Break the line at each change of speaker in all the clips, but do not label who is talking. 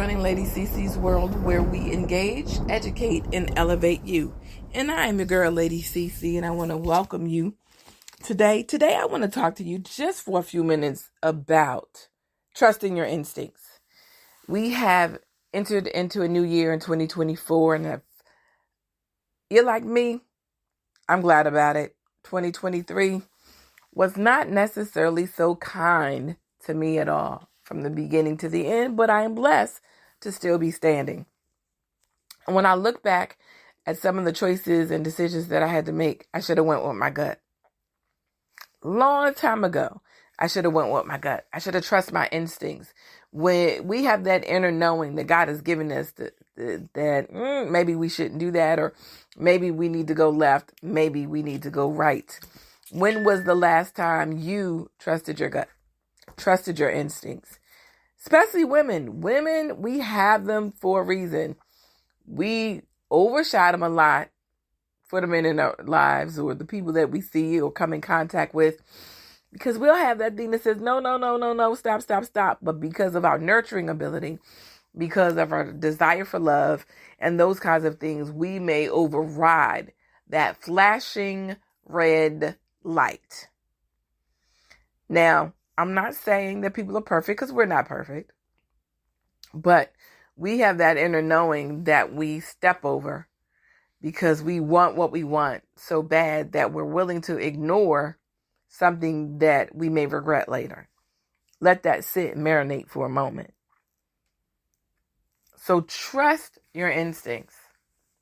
joining Lady CC's world, where we engage, educate, and elevate you. And I am your girl, Lady CC, and I want to welcome you today. Today, I want to talk to you just for a few minutes about trusting your instincts. We have entered into a new year in 2024, and if you're like me, I'm glad about it. 2023 was not necessarily so kind to me at all from the beginning to the end, but I am blessed to still be standing. And when I look back at some of the choices and decisions that I had to make, I should have went with my gut. Long time ago, I should have went with my gut. I should have trusted my instincts. When we have that inner knowing that God has given us that maybe we shouldn't do that, or maybe we need to go left, maybe we need to go right. When was the last time you trusted your gut, trusted your instincts? Especially women. Women, we have them for a reason. We overshot them a lot for the men in our lives, or the people that we see or come in contact with, because we'll have that thing that says, no, stop. But because of our nurturing ability, because of our desire for love and those kinds of things, we may override that flashing red light. Now, I'm not saying that people are perfect, because we're not perfect, but we have that inner knowing that we step over because we want what we want so bad that we're willing to ignore something that we may regret later. Let that sit and marinate for a moment. So trust your instincts,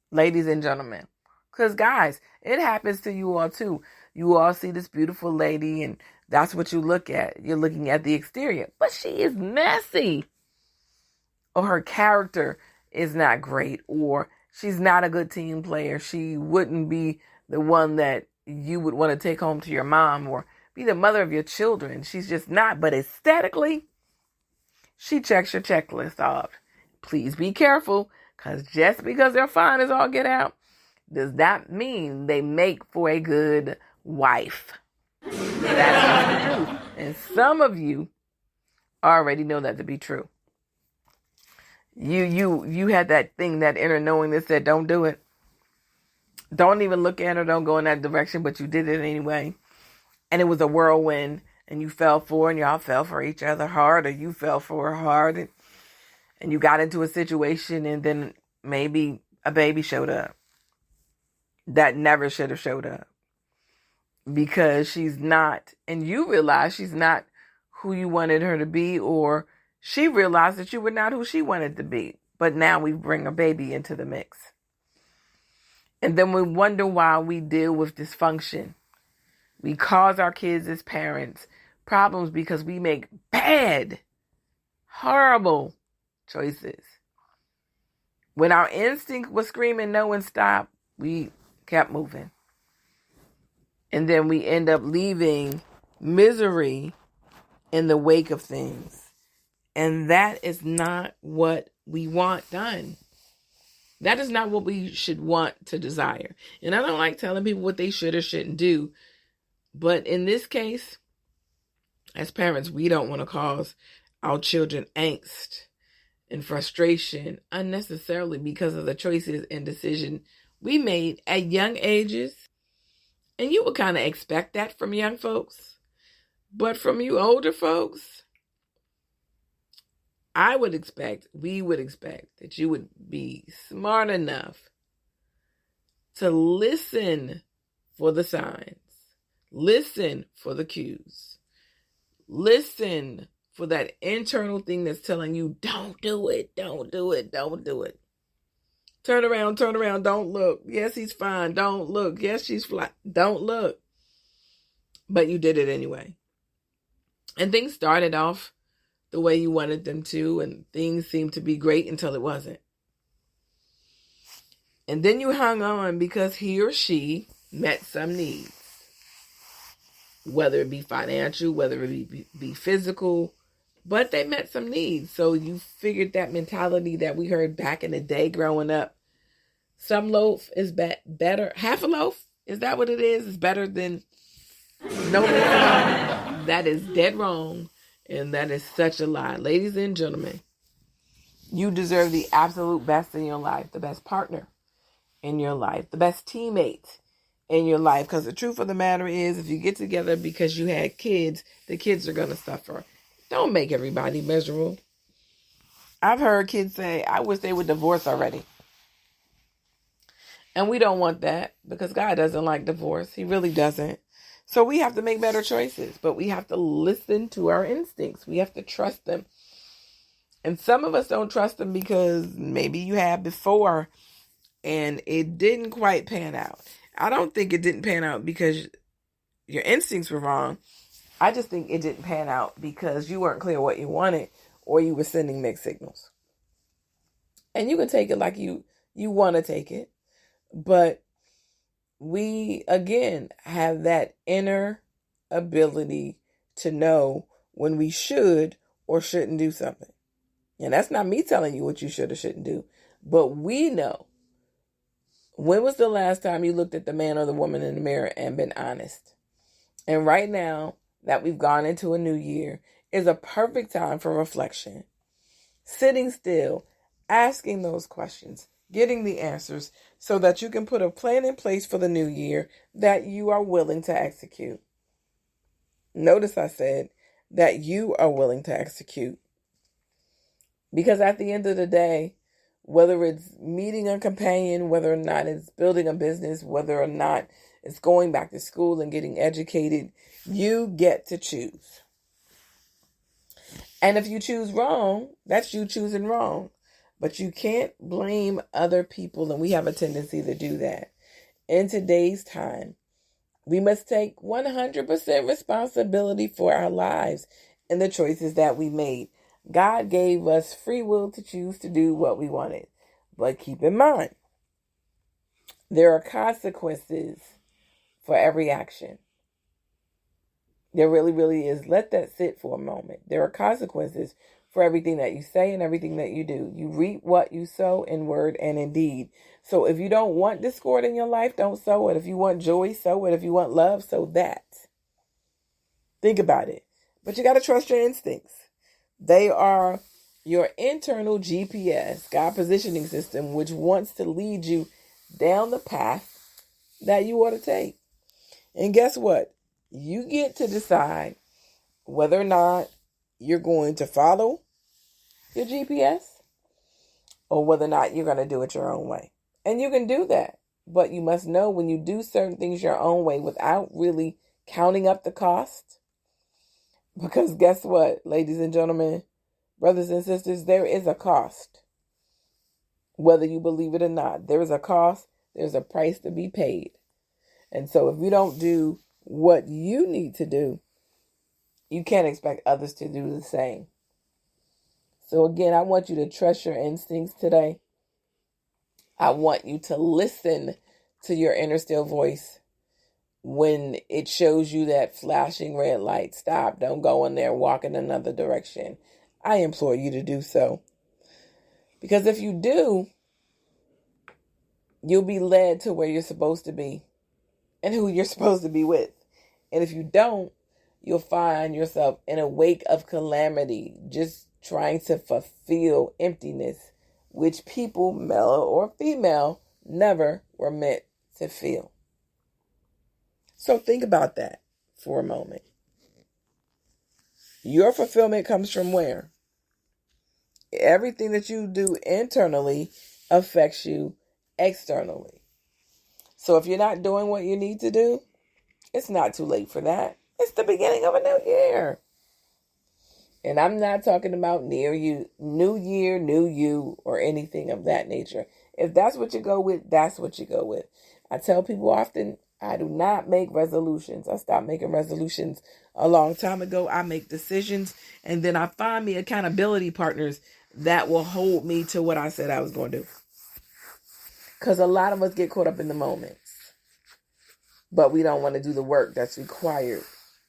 ladies and gentlemen. Because guys, it happens to you all too. You all see this beautiful lady and that's what you look at. You're looking at the exterior, but she is messy. Or her character is not great, or she's not a good team player. She wouldn't be the one that you would want to take home to your mom or be the mother of your children. She's just not. But aesthetically, she checks your checklist off. Please be careful, because just because they're fine as all get out does not mean they make for a good wife. That's the truth. And some of you already know that to be true. You had that thing, that inner knowing that said, don't do it. Don't even look at her. Don't go in that direction. But you did it anyway. And it was a whirlwind. And you fell for it. And y'all fell for each other hard. Or you fell for her hard. And you got into a situation. And then maybe a baby showed up. That never should have showed up. Because she's not. And you realize she's not who you wanted her to be. Or she realized that you were not who she wanted to be. But now we bring a baby into the mix. And then we wonder why we deal with dysfunction. We cause our kids as parents problems because we make bad, horrible choices. When our instinct was screaming no and stop, we kept moving. And then we end up leaving misery in the wake of things. And that is not what we want done. That is not what we should want to desire. And I don't like telling people what they should or shouldn't do. But in this case, as parents, we don't want to cause our children angst and frustration unnecessarily because of the choices and decisions we made at young ages. And you would kind of expect that from young folks. But from you older folks, we would expect that you would be smart enough to listen for the signs, listen for the cues, listen for that internal thing that's telling you, don't do it. Turn around, don't look. Yes, he's fine, don't look. Yes, she's flat, don't look. But you did it anyway. And things started off the way you wanted them to, and things seemed to be great until it wasn't. And then you hung on because he or she met some needs, whether it be financial, whether it be physical, but they met some needs. So you figured that mentality that we heard back in the day growing up, some loaf is better, half a loaf, is that what it is? It's better than no loaf. That is dead wrong. And that is such a lie. Ladies and gentlemen, You deserve the absolute best in your life, the best partner in your life, the best teammate in your life. Because the truth of the matter is, if you get together because you had kids, the kids are going to suffer. Don't make everybody miserable. I've heard kids say, I wish they would divorce already. And we don't want that because God doesn't like divorce. He really doesn't. So we have to make better choices, but we have to listen to our instincts. We have to trust them. And some of us don't trust them because maybe you had before and it didn't quite pan out. I don't think it didn't pan out because your instincts were wrong. I just think it didn't pan out because you weren't clear what you wanted or you were sending mixed signals. And you can take it like you want to take it. But we, again, have that inner ability to know when we should or shouldn't do something. And that's not me telling you what you should or shouldn't do. But we know. When was the last time you looked at the man or the woman in the mirror and been honest? And right now that we've gone into a new year is a perfect time for reflection. Sitting still, asking those questions, getting the answers so that you can put a plan in place for the new year that you are willing to execute. Notice I said that you are willing to execute. Because at the end of the day, whether it's meeting a companion, whether or not it's building a business, whether or not it's going back to school and getting educated, you get to choose. And if you choose wrong, that's you choosing wrong. But you can't blame other people, and we have a tendency to do that. In today's time, we must take 100% responsibility for our lives and the choices that we made. God gave us free will to choose to do what we wanted. But keep in mind, there are consequences for every action. There really, really is. Let that sit for a moment. There are consequences for everything that you say and everything that you do. You reap what you sow in word and in deed. So if you don't want discord in your life, don't sow it. If you want joy, sow it. If you want love, sow that. Think about it. But you got to trust your instincts. They are your internal GPS, God positioning system, which wants to lead you down the path that you ought to take. And guess what? You get to decide whether or not you're going to follow your GPS or whether or not you're going to do it your own way. And you can do that. But you must know when you do certain things your own way without really counting up the cost. Because guess what, ladies and gentlemen, brothers and sisters, there is a cost. Whether you believe it or not, there is a cost. There's a price to be paid. And so if you don't do what you need to do, you can't expect others to do the same. So again, I want you to trust your instincts today. I want you to listen to your inner still voice when it shows you that flashing red light. Stop. Don't go in there. Walk in another direction. I implore you to do so. Because if you do, you'll be led to where you're supposed to be and who you're supposed to be with. And if you don't, you'll find yourself in a wake of calamity, just trying to fulfill emptiness, which people, male or female, never were meant to feel. So think about that for a moment. Your fulfillment comes from where? Everything that you do internally affects you externally. So if you're not doing what you need to do, it's not too late for that. It's the beginning of a new year. And I'm not talking about new year, new you, or anything of that nature. If that's what you go with, that's what you go with. I tell people often, I do not make resolutions. I stopped making resolutions a long time ago. I make decisions, and then I find me accountability partners that will hold me to what I said I was going to do. Because a lot of us get caught up in the moments, but we don't want to do the work that's required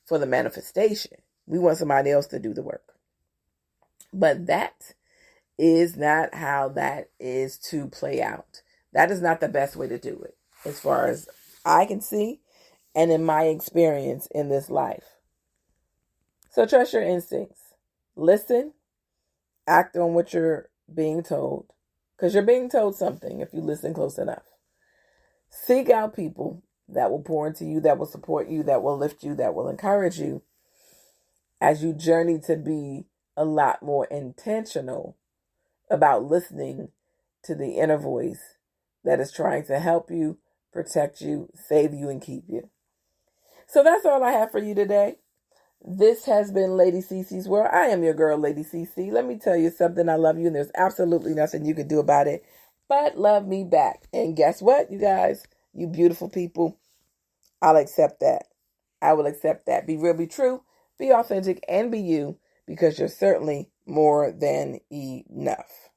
for the manifestation. We want somebody else to do the work. But that is not how that is to play out. That is not the best way to do it, as far as I can see and in my experience in this life. So trust your instincts. Listen, act on what you're being told, because you're being told something if you listen close enough. Seek out people that will pour into you, that will support you, that will lift you, that will encourage you as you journey to be a lot more intentional about listening to the inner voice that is trying to help you, protect you, save you, and keep you. So that's all I have for you today. This has been Lady CC's World. I am your girl, Lady CC. Let me tell you something. I love you, and there's absolutely nothing you can do about it but love me back. And guess what, you guys? You beautiful people. I'll accept that. I will accept that. Be real, be true, be authentic, and be you, because you're certainly more than enough.